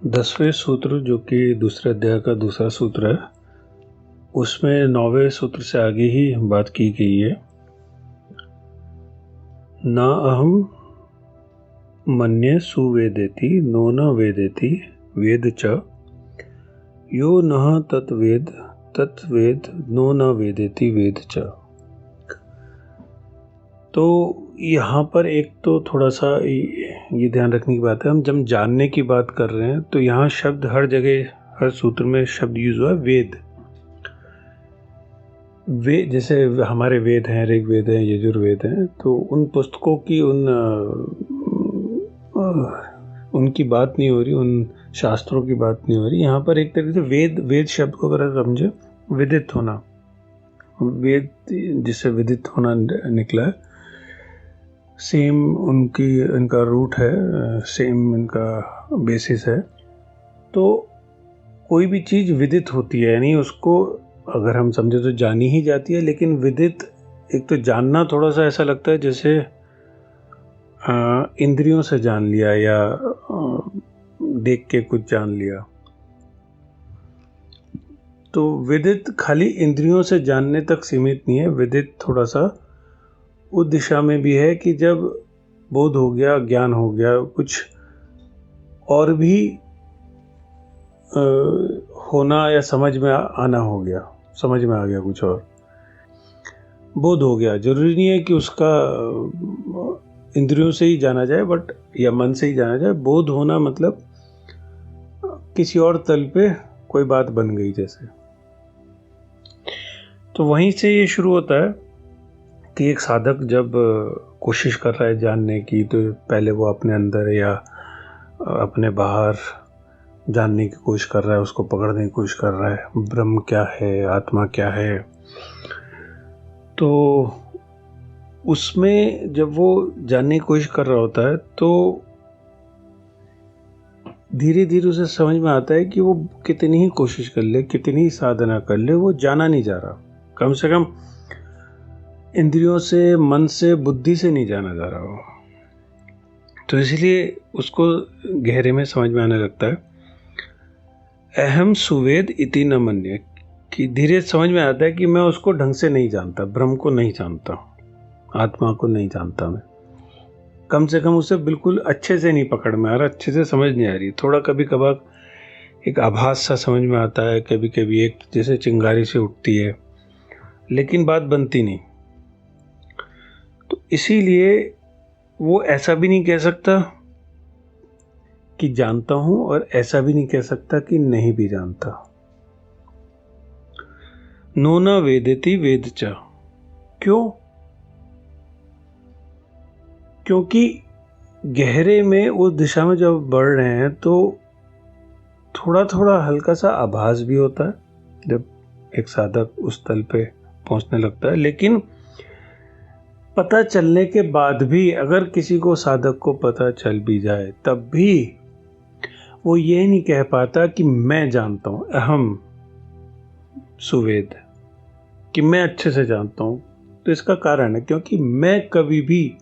10वें सूत्र जो कि दूसरे अध्याय का दूसरा सूत्र है, उसमें 9वें सूत्र से आगे ही बात की गई है। न अहम मन्ये सुवेदेति नो न वेदेति वेद च यो नः तत्वेद तत्वेद नो न वेदेति वेद च। तो यहाँ पर एक तो थोड़ा सा ये ध्यान रखने की बात है, हम जब जानने की बात कर रहे हैं तो यहाँ शब्द हर जगह हर सूत्र में शब्द यूज हुआ है वेद। वे जैसे हमारे वेद हैं, ऋग्वेद हैं, यजुर्वेद हैं, तो उन पुस्तकों की उनकी बात नहीं हो रही, उन शास्त्रों की बात नहीं हो रही। यहाँ पर एक तरीके से वेद शब्द को अगर समझे, विदित होना, वेद जिससे विदित होना निकला है, सेम इनका रूट है, सेम इनका बेसिस है। तो कोई भी चीज़ विदित होती है, यानी उसको अगर हम समझे तो जानी ही जाती है। लेकिन विदित, एक तो जानना थोड़ा सा ऐसा लगता है जैसे इंद्रियों से जान लिया या देख के कुछ जान लिया। तो विदित खाली इंद्रियों से जानने तक सीमित नहीं है। विदित थोड़ा सा उस दिशा में भी है कि जब बोध हो गया, ज्ञान हो गया, कुछ और भी होना या समझ में आना हो गया, समझ में आ गया, कुछ और बोध हो गया। जरूरी नहीं है कि उसका इंद्रियों से ही जाना जाए, बट या मन से ही जाना जाए। बोध होना मतलब किसी और तल पे कोई बात बन गई जैसे। तो वहीं से ये शुरू होता है कि एक साधक जब कोशिश कर रहा है जानने की, तो पहले वो अपने अंदर या अपने बाहर जानने की कोशिश कर रहा है, उसको पकड़ने की कोशिश कर रहा है, ब्रह्म क्या है, आत्मा क्या है। तो उसमें जब वो जानने की कोशिश कर रहा होता है तो धीरे धीरे उसे समझ में आता है कि वो कितनी ही कोशिश कर ले, कितनी ही साधना कर ले, वो जाना नहीं जा रहा। कम से कम इंद्रियों से, मन से, बुद्धि से नहीं जाना जा रहा हो। तो इसलिए उसको गहरे में समझ में आने लगता है, अहम सुवेद इति न मन्ये, कि धीरे समझ में आता है कि मैं उसको ढंग से नहीं जानता, ब्रह्म को नहीं जानता, आत्मा को नहीं जानता। मैं कम से कम उसे बिल्कुल अच्छे से नहीं पकड़ में आ रहा, अच्छे से समझ नहीं आ रही। थोड़ा कभी कभार एक आभास सा समझ में आता है, कभी कभी एक जैसे चिंगारी से उठती है, लेकिन बात बनती नहीं। तो इसीलिए वो ऐसा भी नहीं कह सकता कि जानता हूं, और ऐसा भी नहीं कह सकता कि नहीं भी जानता। नो न वेदेति वेद च। क्यों? क्योंकि गहरे में उस दिशा में जब बढ़ रहे हैं तो थोड़ा थोड़ा हल्का सा आभास भी होता है जब एक साधक उस तल पे पहुंचने लगता है। लेकिन पता चलने के बाद भी, अगर किसी को, साधक को पता चल भी जाए, तब भी वो ये नहीं कह पाता कि मैं जानता हूं, अहम सुवेद, कि मैं अच्छे से जानता हूं। तो इसका कारण है क्योंकि मैं कभी भी,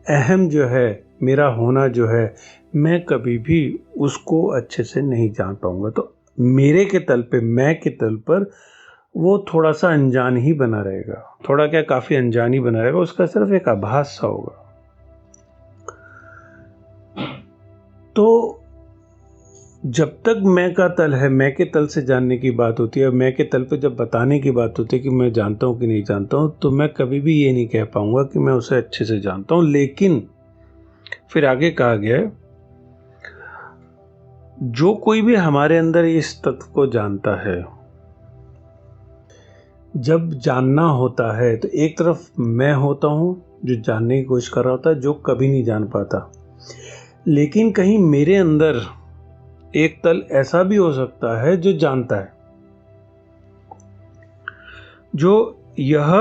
अहम जो है, मेरा होना जो है, मैं कभी भी उसको अच्छे से नहीं जान पाऊंगा। तो मेरे के तल पे, मैं के तल पर वो थोड़ा सा अनजान ही बना रहेगा। थोड़ा क्या, काफी अनजान ही बना रहेगा, उसका सिर्फ एक आभास सा होगा। तो जब तक मैं का तल है, मैं के तल से जानने की बात होती है, मैं के तल पे जब बताने की बात होती है कि मैं जानता हूं कि नहीं जानता हूं, तो मैं कभी भी ये नहीं कह पाऊंगा कि मैं उसे अच्छे से जानता हूं। लेकिन फिर आगे कहा गया है, जो कोई भी हमारे अंदर इस तत्व को जानता है, जब जानना होता है तो एक तरफ मैं होता हूं जो जानने की कोशिश कर रहा होता है, जो कभी नहीं जान पाता। लेकिन कहीं मेरे अंदर एक तल ऐसा भी हो सकता है जो जानता है, जो यह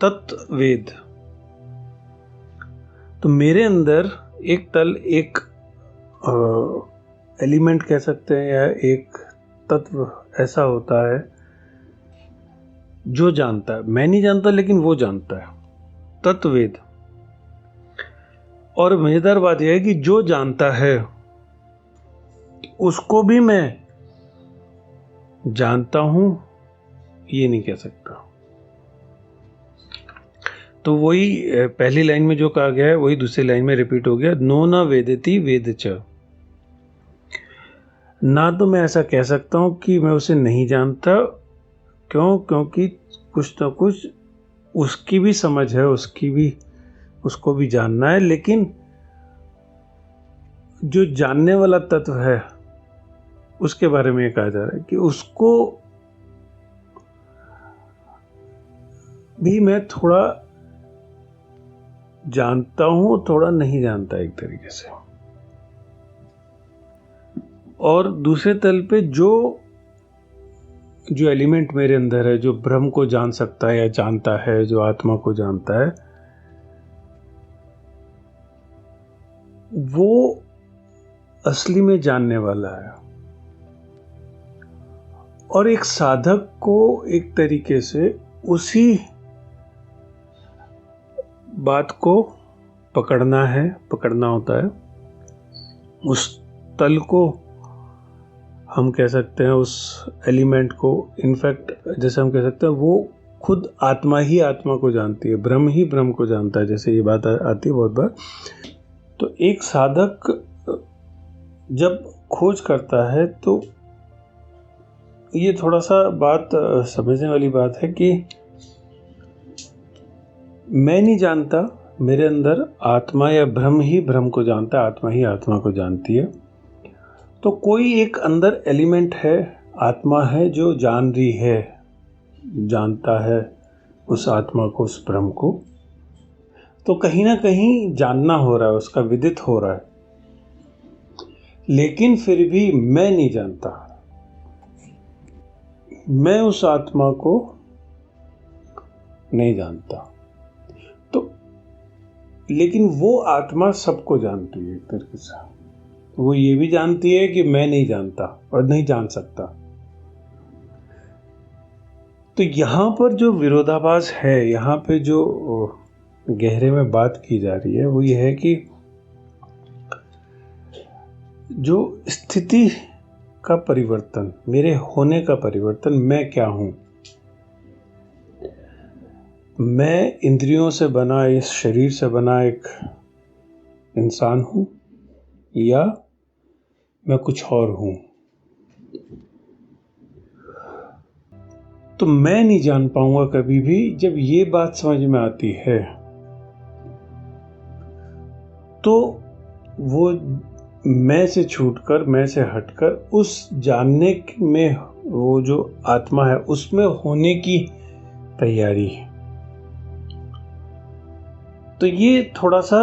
तत्वेद। तो मेरे अंदर एक तल, एक एलिमेंट कह सकते हैं, या एक तत्व ऐसा होता है जो जानता है। मैं नहीं जानता, लेकिन वो जानता है, तत्वेद। और मजेदार बात यह है कि जो जानता है उसको भी मैं जानता हूं ये नहीं कह सकता। तो वही पहली लाइन में जो कहा गया है वही दूसरी लाइन में रिपीट हो गया, नो न वेदति वेद च। ना तो मैं ऐसा कह सकता हूं कि मैं उसे नहीं जानता, क्यों? क्योंकि कुछ ना कुछ उसकी भी समझ है, उसको भी जानना है, लेकिन जो जानने वाला तत्व है उसके बारे में ये कहा जा रहा है कि उसको भी मैं थोड़ा जानता हूं, थोड़ा नहीं जानता एक तरीके से। और दूसरे तल पे जो एलिमेंट मेरे अंदर है, जो ब्रह्म को जान सकता है या जानता है, जो आत्मा को जानता है, वो असली में जानने वाला है। और एक साधक को एक तरीके से उसी बात को पकड़ना होता है, उस तल को हम कह सकते हैं, उस एलिमेंट को। इनफैक्ट जैसे हम कह सकते हैं वो खुद आत्मा ही आत्मा को जानती है, ब्रह्म ही ब्रह्म को जानता है, जैसे ये बात आती है बहुत बार। तो एक साधक जब खोज करता है तो ये थोड़ा सा बात समझने वाली बात है कि मैं नहीं जानता, मेरे अंदर आत्मा या ब्रह्म ही ब्रह्म को जानता है, आत्मा ही आत्मा को जानती है। तो कोई एक अंदर एलिमेंट है, आत्मा है, जो जान रही है, जानता है उस आत्मा को, उस ब्रह्म को। तो कहीं ना कहीं जानना हो रहा है, उसका विदित हो रहा है, लेकिन फिर भी मैं नहीं जानता। मैं उस आत्मा को नहीं जानता। तो लेकिन वो आत्मा सबको जानती है एक तरीके से। वो ये भी जानती है कि मैं नहीं जानता और नहीं जान सकता। तो यहां पर जो विरोधाभास है, यहां पे जो गहरे में बात की जा रही है वो ये है कि जो स्थिति का परिवर्तन, मेरे होने का परिवर्तन, मैं क्या हूं, मैं इंद्रियों से बना, इस शरीर से बना एक इंसान हूं या मैं कुछ और हूं। तो मैं नहीं जान पाऊंगा कभी भी। जब ये बात समझ में आती है तो वो मैं से छूटकर, मैं से हटकर उस जानने में, वो जो आत्मा है उसमें होने की तैयारी है। तो ये थोड़ा सा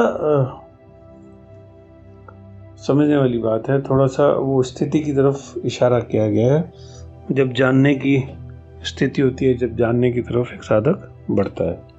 समझने वाली बात है, थोड़ा सा वो स्थिति की तरफ इशारा किया गया है। जब जानने की स्थिति होती है, जब जानने की तरफ एक साधक बढ़ता है।